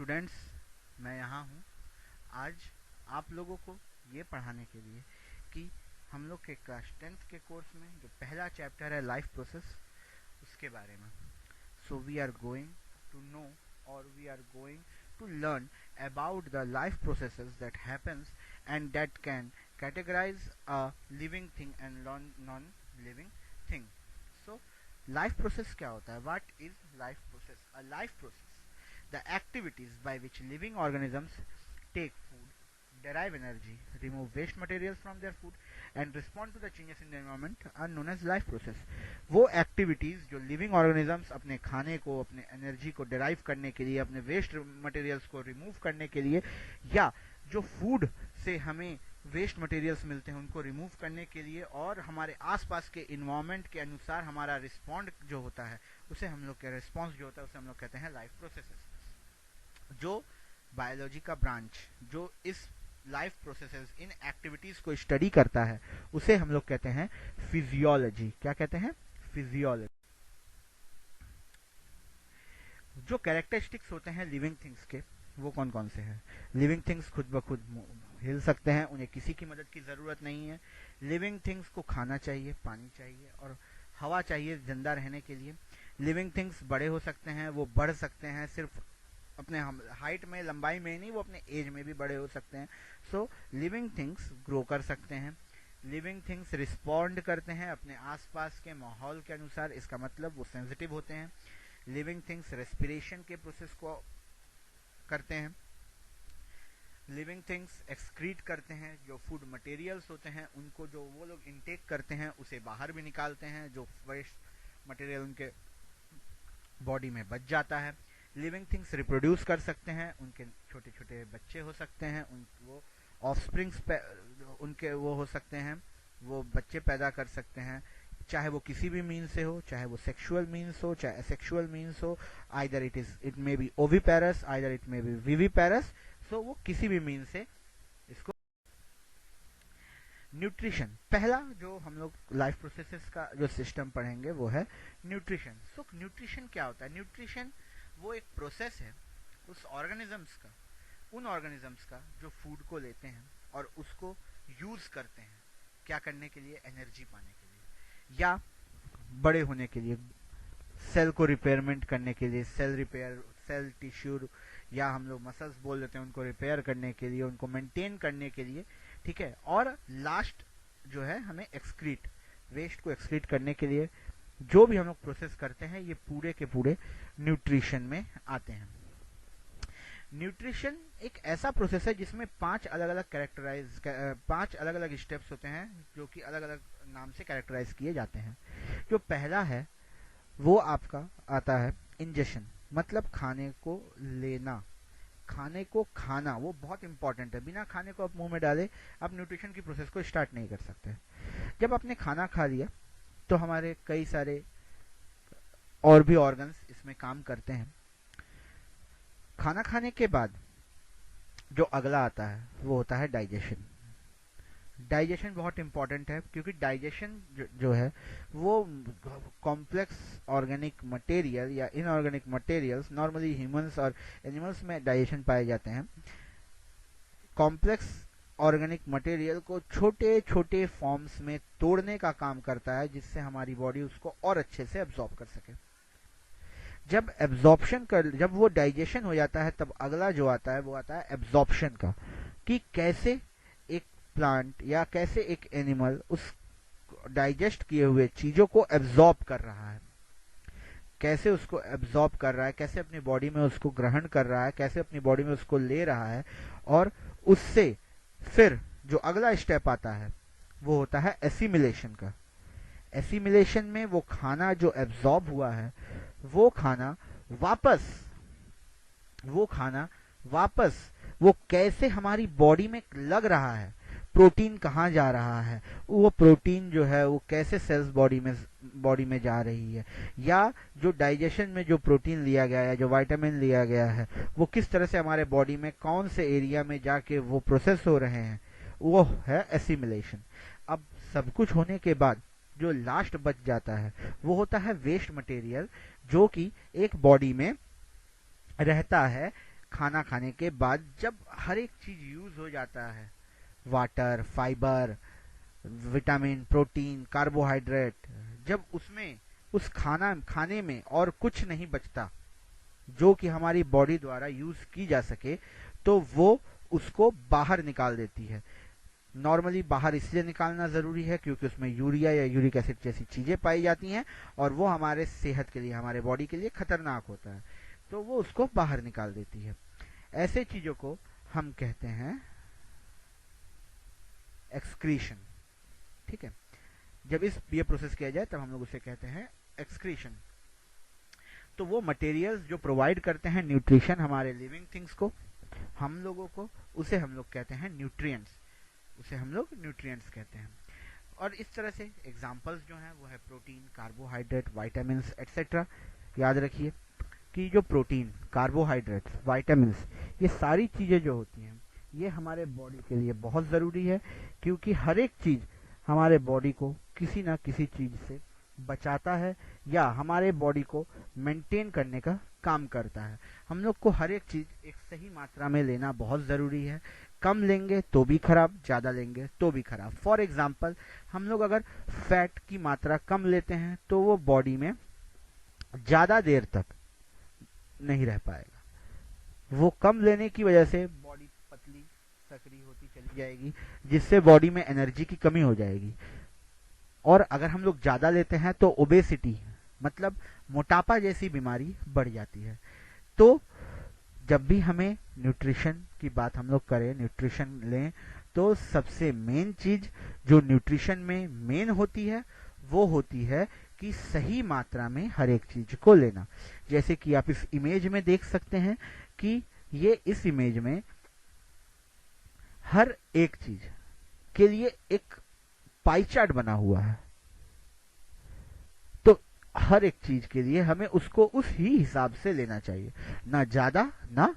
Students, मैं यहाँ हूँ आज आप लोगों को ये पढ़ाने के लिए कि हम लोग के क्लास 10th के कोर्स में जो पहला चैप्टर है लाइफ प्रोसेस, उसके बारे में. So we are going to know और we are going to learn about the life processes that happens and that can categorize a living thing and non-living thing. So life process क्या होता है? What is life process? A life process, the activities by which living organisms take food, derive energy, remove waste materials from their food and respond to the changes in the environment are known as life process. वो activities जो living organisms अपने खाने को, अपने energy को derive करने के लिए, अपने वेस्ट मटेरियल्स को रिमूव करने के लिए, या जो फूड से हमें वेस्ट मटेरियल्स मिलते हैं उनको रिमूव करने के लिए, और हमारे आसपास के इन्वायरमेंट के अनुसार हमारा रिस्पॉन्ड जो होता है उसे हम लोग के रिस्पॉन्स जो होता है उसे हम लोग कहते हैं लाइफ प्रोसेसेस. जो बायोलॉजी का ब्रांच जो इस लाइफ प्रोसेसेस, इन एक्टिविटीज को स्टडी करता है उसे हम लोग कहते हैं फिजियोलॉजी. क्या कहते हैं? फिजियोलॉजी. जो कैरेक्टरिस्टिक्स होते हैं लिविंग थिंग्स के, वो कौन कौन से हैं? लिविंग थिंग्स खुद ब खुद हिल सकते हैं, उन्हें किसी की मदद की ज़रूरत नहीं है. लिविंग थिंग्स को खाना चाहिए, पानी चाहिए और हवा चाहिए जिंदा रहने के लिए. लिविंग थिंग्स बड़े हो सकते हैं, वो बढ़ सकते हैं, सिर्फ अपने हाइट में, लंबाई में नहीं, वो अपने एज में भी बड़े हो सकते हैं. सो लिविंग थिंग्स ग्रो कर सकते हैं. लिविंग थिंग्स रिस्पॉन्ड करते हैं अपने आसपास के माहौल के अनुसार, इसका मतलब वो सेंसिटिव होते हैं. लिविंग थिंग्स रेस्पिरेशन के प्रोसेस को करते हैं. लिविंग थिंग्स एक्सक्रीट करते हैं, जो फूड मटेरियल्स होते हैं उनको जो वो लोग इनटेक करते हैं उसे बाहर भी निकालते हैं, जो वेस्ट मटेरियल उनके बॉडी में बच जाता है. लिविंग थिंग्स रिप्रोड्यूस कर सकते हैं, उनके छोटे छोटे बच्चे हो सकते हैं, वो ऑफस्प्रिंग्स उनके वो हो सकते हैं, वो बच्चे पैदा कर सकते हैं, चाहे वो किसी भी मीन्स से हो, चाहे वो सेक्सुअल मीन्स हो, चाहे असेक्सुअल मीन्स हो. Either it may be oviparous, either it may be viviparous. So वो किसी भी मीन्स से इसको. न्यूट्रिशन, पहला जो हम लोग लाइफ प्रोसेसेस का जो सिस्टम पढ़ेंगे वो है न्यूट्रिशन. सो न्यूट्रिशन क्या होता है? न्यूट्रिशन वो एक प्रोसेस है उस ऑर्गेनिजम्स का, उन ऑर्गेनिजम्स का जो फूड को लेते हैं और उसको यूज करते हैं. क्या करने के लिए? एनर्जी पाने के लिए, या बड़े होने के लिए, सेल को रिपेयरमेंट करने के लिए, सेल रिपेयर, सेल टिश्यू या हम लोग मसल्स बोल देते हैं, उनको रिपेयर करने के लिए, उनको मेंटेन करने के लिए. ठीक है. और लास्ट जो है हमें एक्सक्रीट, वेस्ट को एक्सक्रीट करने के लिए जो भी हम लोग प्रोसेस करते हैं, ये पूरे के पूरे न्यूट्रिशन में आते हैं. न्यूट्रिशन एक ऐसा प्रोसेस है जिसमें पांच अलग अलग स्टेप्स होते हैं जो कि अलग अलग नाम से कैरेक्टराइज किए जाते हैं. जो पहला है वो आपका आता है इंजेशन, मतलब खाने को लेना, खाने को खाना. वो बहुत इंपॉर्टेंट है. बिना खाने को आप मुंह में डाले आप न्यूट्रिशन की प्रोसेस को स्टार्ट नहीं कर सकते. जब आपने खाना खा लिया तो हमारे कई सारे और भी ऑर्गन्स इसमें काम करते हैं. खाना खाने के बाद जो अगला आता है वो होता है डाइजेशन. डाइजेशन बहुत इंपॉर्टेंट है क्योंकि डाइजेशन जो है वो कॉम्प्लेक्स ऑर्गेनिक मटेरियल या इनऑर्गेनिक मटेरियल्स, नॉर्मली ह्यूमंस और एनिमल्स में डाइजेशन पाए जाते हैं. कॉम्प्लेक्स ऑर्गेनिक मटेरियल को छोटे छोटे फॉर्म्स में तोड़ने का काम करता है जिससे हमारी बॉडी उसको और अच्छे से एब्जॉर्ब कर सके. जब वो डाइजेशन हो जाता है तब अगला जो आता है वो आता है एब्जॉर्प्शन का, कि कैसे एक प्लांट या कैसे एक एनिमल उस डाइजेस्ट किए हुए चीजों को एब्जॉर्ब कर रहा है, कैसे उसको एब्जॉर्ब कर रहा है, कैसे अपनी बॉडी में उसको ग्रहण कर रहा है, कैसे अपनी बॉडी में उसको ले रहा है. और उससे फिर जो अगला स्टेप आता है वो होता है एसिमिलेशन का. एसिमिलेशन में वो खाना जो एब्जॉर्ब हुआ है वो खाना वापस वो कैसे हमारी बॉडी में लग रहा है, प्रोटीन कहाँ जा रहा है, वो प्रोटीन जो है वो कैसे सेल्स बॉडी में जा रही है, या जो डाइजेशन में जो प्रोटीन लिया गया है, जो विटामिन लिया गया है, वो किस तरह से हमारे बॉडी में कौन से एरिया में जाके वो प्रोसेस हो रहे हैं, वो है एसिमिलेशन. अब सब कुछ होने के बाद जो लास्ट बच जाता है वो होता है वेस्ट मटेरियल, जो कि एक बॉडी में रहता है खाना खाने के बाद जब हर एक चीज यूज हो जाता है, water, fibre, vitamin, protein, carbohydrate, जब उसमें उस खाने में और कुछ नहीं बचता जो कि हमारी बॉडी द्वारा यूज की जा सके, तो वो उसको बाहर निकाल देती है। नॉर्मली बाहर इसलिए निकालना जरूरी है क्योंकि उसमें यूरिया या यूरिक एसिड जैसी चीजें पाई जाती हैं और वो हमारे सेहत के लिए, हमारे बॉडी के लिए खतरनाक होता है, तो वो उसको बाहर निकाल देती है। ऐसे चीजों को हम कहते हैं एक्सक्रीशन। ठीक है, जब ये प्रोसेस किया जाए तब हम लोग उसे कहते हैं एक्सक्रीशन। तो वो मटेरियल्स जो प्रोवाइड करते हैं न्यूट्रिशन हमारे लिविंग थिंग्स को, हम लोगों को, उसे हम लोग कहते हैं न्यूट्रिएंट्स, उसे हम लोग न्यूट्रिएंट्स कहते हैं। और इस तरह से एग्जांपल्स जो हैं वो है प्रोटीन, कार्बोहाइड्रेट, विटामिन्स एक्सेट्रा। याद रखिए कि जो प्रोटीन, कार्बोहाइड्रेट्स, विटामिन्स, ये सारी चीज़ें जो होती हैं ये हमारे बॉडी के लिए बहुत ज़रूरी है, क्योंकि हर एक चीज़ हमारे बॉडी को किसी ना किसी चीज़ से बचाता है या हमारे बॉडी को मेंटेन करने का काम करता है। हम लोग को हर एक चीज़ एक सही मात्रा में लेना बहुत ज़रूरी है। कम लेंगे तो भी खराब, ज़्यादा लेंगे तो भी खराब। फॉर एग्जाम्पल, हम लोग अगर फैट की मात्रा कम लेते हैं तो वो बॉडी में ज़्यादा देर तक नहीं रह पाएगा। वो कम लेने की वजह से बॉडी पतली सकरी होती चली जाएगी, जिससे बॉडी में एनर्जी की कमी हो जाएगी। और अगर हम लोग ज़्यादा लेते हैं तो ओबेसिटी, मतलब मोटापा जैसी बीमारी बढ़ जाती है। तो जब भी हमें न्यूट्रिशन की बात हम लोग करें, न्यूट्रिशन लें, तो सबसे मेन चीज जो न्यूट्रिशन में मेन होती है वो होती है कि सही मात्रा में हर एक चीज को लेना। जैसे कि आप इस इमेज में देख सकते हैं कि ये इस इमेज में हर एक चीज के लिए एक पाई चार्ट बना हुआ है, तो हर एक चीज के लिए हमें उसको उस ही हिसाब से लेना चाहिए, ना ज्यादा ना।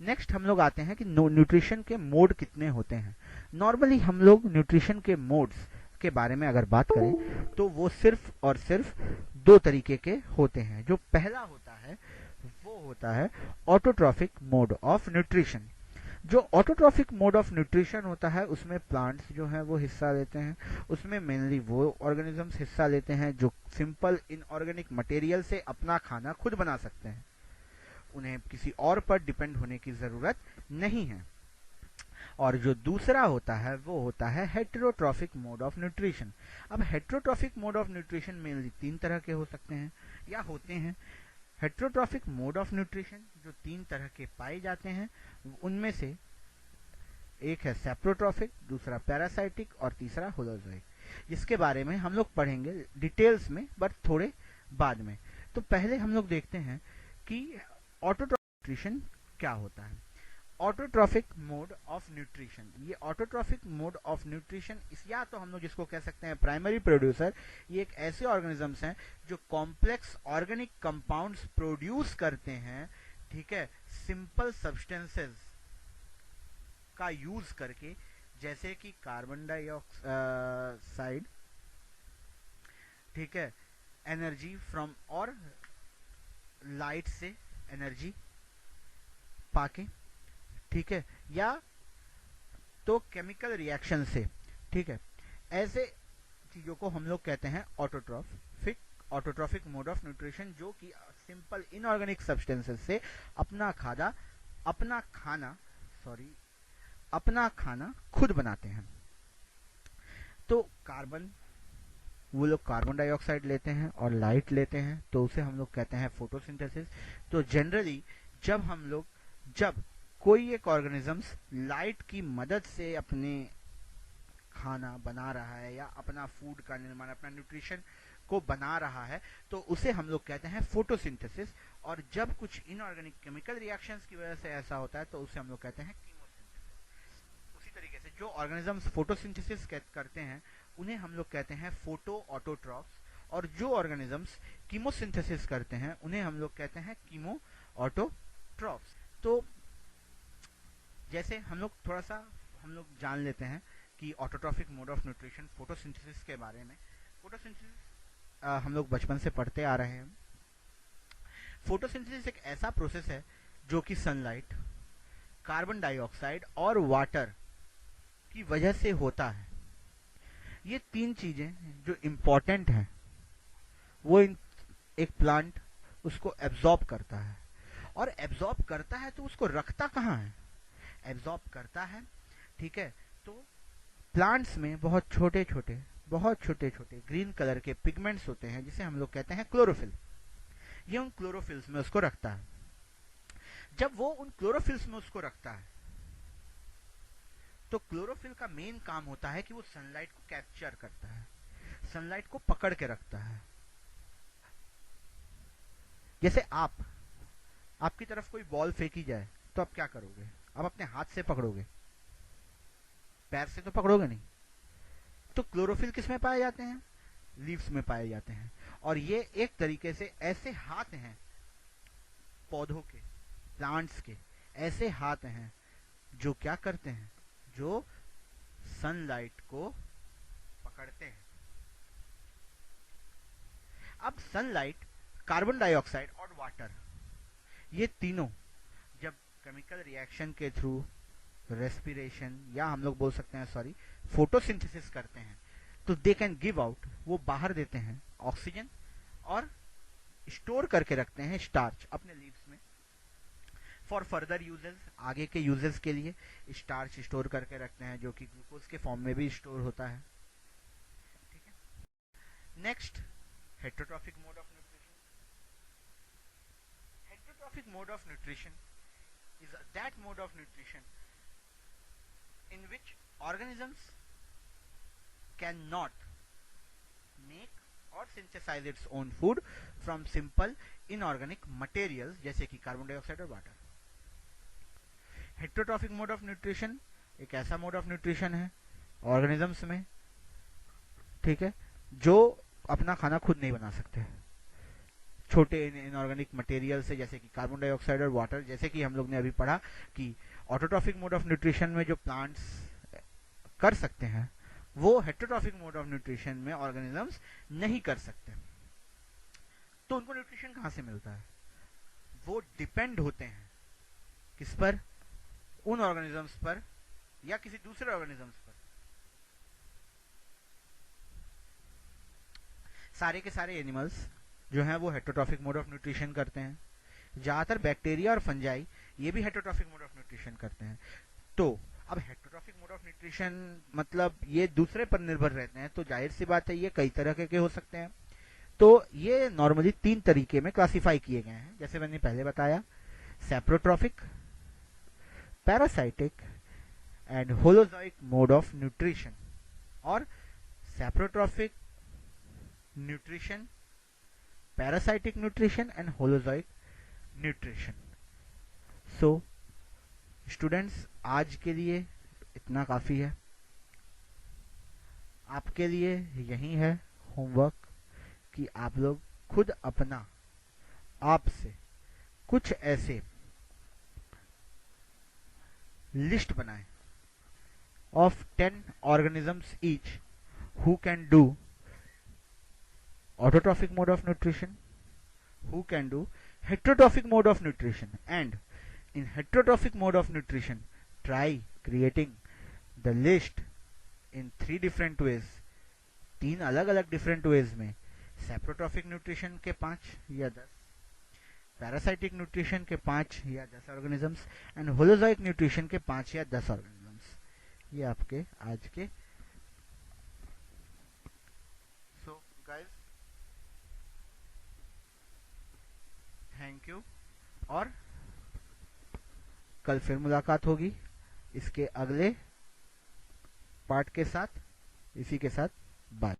नेक्स्ट हम लोग आते हैं कि न्यूट्रिशन के मोड कितने होते हैं। नॉर्मली हम लोग न्यूट्रिशन के मोड्स के बारे में अगर बात करें तो वो सिर्फ और सिर्फ दो तरीके के होते हैं। जो पहला होता है वो होता है ऑटोट्रॉफिक मोड ऑफ न्यूट्रिशन। जो ऑटोट्रॉफिक मोड ऑफ न्यूट्रिशन होता है उसमें प्लांट्स जो हैं वो हिस्सा लेते हैं। उसमें मेनली वो ऑर्गेनिजम्स हिस्सा लेते हैं जो सिंपल इनऑर्गेनिक मटेरियल से अपना खाना खुद बना सकते हैं, उन्हें किसी और पर डिपेंड होने की जरूरत नहीं है। और जो दूसरा होता है वो होता है हेटेरोट्रॉफिक मोड ऑफ न्यूट्रिशन। अब heterotrophic mode of nutrition mainly तीन तरह के हो सकते हैं या होते हैं। हेटेरोट्रॉफिक मोड ऑफ न्यूट्रिशन जो तीन तरह के पाए जाते हैं उनमें से एक है सेप्रोट्रॉफिक, दूसरा पैरासाइटिक और तीसरा होलोजोइक, जिसके बारे में हम लोग पढ़ेंगे डिटेल्स में बट थोड़े बाद में। तो पहले हम लोग देखते हैं कि ऑटोट्रॉफिक न्यूट्रिशन क्या होता है। ऑटोट्रॉफिक मोड ऑफ न्यूट्रिशन, ये ऑटोट्रॉफिक मोड ऑफ न्यूट्रिशन या तो हम लोग जिसको कह सकते हैं प्राइमरी प्रोड्यूसर, ये एक ऐसे ऑर्गेनिजम्स हैं जो कॉम्प्लेक्स ऑर्गेनिक कंपाउंड्स प्रोड्यूस करते हैं, ठीक है, सिंपल सब्सटेंसेस का यूज करके, जैसे कि कार्बन डाइऑक्साइड, ठीक है, एनर्जी फ्रॉम और लाइट से एनर्जी पाके, ठीक है, या तो केमिकल रिएक्शन से, ठीक है। ऐसे चीजों को हम लोग कहते हैं ऑटोट्रॉफिक मोड ऑफ न्यूट्रिशन, जो कि सिंपल इनऑर्गेनिक सब्सटेंसेस से अपना खाना खुद बनाते हैं। तो वो लोग कार्बन डाइऑक्साइड लेते हैं और लाइट लेते हैं, तो उसे हम लोग कहते हैं फोटोसिंथेसिस। तो जनरली जब कोई एक ऑर्गेनिजम्स लाइट की मदद से अपने खाना बना रहा है या अपना फूड का निर्माण, अपना न्यूट्रिशन को बना रहा है, तो उसे हम लोग कहते हैं फोटोसिंथेसिस। और जब कुछ इनऑर्गेनिक केमिकल रिएक्शंस की वजह से ऐसा होता है तो उसे हम लोग कहते हैं कीमोसिंथेसिस। उसी तरीके से जो ऑर्गेनिजम्स फोटोसिंथेसिस करते हैं उन्हें हम लोग कहते हैं फोटो ऑटोट्रॉफ्स, और जो ऑर्गेनिजम्स कीमोसिंथेसिस करते हैं उन्हें हम लोग कहते हैं कीमो ऑटोट्रॉफ्स। तो जैसे हम लोग जान लेते हैं कि autotrophic mode of nutrition, photosynthesis के बारे में। फोटोसिंथेसिस हम लोग बचपन से पढ़ते आ रहे हैं। फोटोसिंथेसिस एक ऐसा प्रोसेस है जो कि सनलाइट, कार्बन डाइऑक्साइड और वाटर की वजह से होता है। ये तीन चीजें जो इम्पोर्टेंट हैं वो एक प्लांट उसको एब्जॉर्ब करता है, और एब्जॉर्ब करता है तो उसको रखता कहाँ है? एब्जॉर्ब करता है, ठीक है। तो प्लांट्स में बहुत छोटे छोटे ग्रीन कलर के पिगमेंट्स होते हैं जिसे हम लोग कहते हैं क्लोरोफिल। ये उन क्लोरोफिल्स में उसको रखता है। जब वो उन क्लोरोफिल्स में उसको रखता है तो क्लोरोफिल का मेन काम होता है कि वो सनलाइट को कैप्चर करता है, सनलाइट को पकड़ के रखता है। जैसे आपकी तरफ कोई बॉल फेंकी जाए तो आप क्या करोगे? आप अपने हाथ से पकड़ोगे, पैर से तो पकड़ोगे नहीं। तो क्लोरोफिल किस में पाए जाते हैं? लीव्स में पाए जाते हैं। और ये एक तरीके से ऐसे हाथ हैं पौधों के, प्लांट्स के, ऐसे हाथ हैं जो क्या करते हैं? जो सनलाइट को पकड़ते हैं। अब सनलाइट, कार्बन डाइऑक्साइड और वाटर, ये तीनों जब केमिकल रिएक्शन के थ्रू रेस्पिरेशन या हम लोग बोल सकते हैं सॉरी फोटोसिंथेसिस करते हैं तो दे कैन गिव आउट, वो बाहर देते हैं ऑक्सीजन और स्टोर करके रखते हैं स्टार्च अपने लीव्स में फॉर फर्दर यूजेस, आगे के यूजेस के लिए स्टार्च स्टोर करके रखते हैं जो कि ग्लूकोज के फॉर्म में भी स्टोर होता है। ठीक है। Next, heterotrophic mode of nutrition. Heterotrophic mode of nutrition is that mode of nutrition in which organisms cannot make or synthesize its own food from simple inorganic materials जैसे कि carbon dioxide और water. Heterotrophic mode of nutrition एक ऐसा mode of nutrition है organisms में, ठीक है, जो अपना खाना खुद नहीं बना सकते, छोटे इनऑर्गेनिक मटेरियल से, जैसे कि कार्बन डाइऑक्साइड और वाटर। जैसे कि हम लोग ने अभी पढ़ा कि ऑटोट्रॉफिक मोड ऑफ न्यूट्रिशन में जो प्लांट्स कर सकते हैं वो हेटेरोट्रॉफिक मोड ऑफ न्यूट्रिशन में ऑर्गेनिजम्स नहीं कर सकते। तो उनको न्यूट्रिशन कहां से मिलता है? वो डिपेंड होते हैं किस पर? उन ऑर्गेनिजम्स पर या किसी दूसरे ऑर्गेनिजम्स पर। सारे के सारे एनिमल्स जो हैं वो हेटेरोट्रॉफिक मोड ऑफ न्यूट्रिशन करते हैं। ज्यादातर बैक्टीरिया और फंजाई ये भी हेटेरोट्रॉफिक मोड ऑफ न्यूट्रिशन करते हैं। तो अब हेटेरोट्रॉफिक मोड ऑफ न्यूट्रिशन मतलब ये दूसरे पर निर्भर रहते हैं, तो जाहिर सी बात है ये कई तरह के हो सकते हैं। तो ये नॉर्मली तीन तरीके में क्लासिफाई किए गए हैं, जैसे मैंने पहले बताया, saprotrophic, parasitic and holozoic mode of nutrition. और saprotrophic nutrition, parasitic nutrition and holozoic nutrition. So students, आज के लिए इतना काफी है। आपके लिए यही है होमवर्क कि आप लोग खुद अपना आप से कुछ ऐसे लिस्ट बनाएं of 10 organisms each who can do autotrophic mode of nutrition, who can do heterotrophic mode of nutrition, and in heterotrophic mode of nutrition try creating the list in 3 different ways, 3 अलग अलग different ways में। सैप्रोट्रॉफिक nutrition के 5 या 10, parasitic nutrition के 5 या 10 organisms and holozoic nutrition के 5 या 10 organisms. ये आपके आज के। सो गाइस, थैंक यू, और कल फिर मुलाकात होगी इसके अगले पार्ट के साथ। इसी के साथ बाय।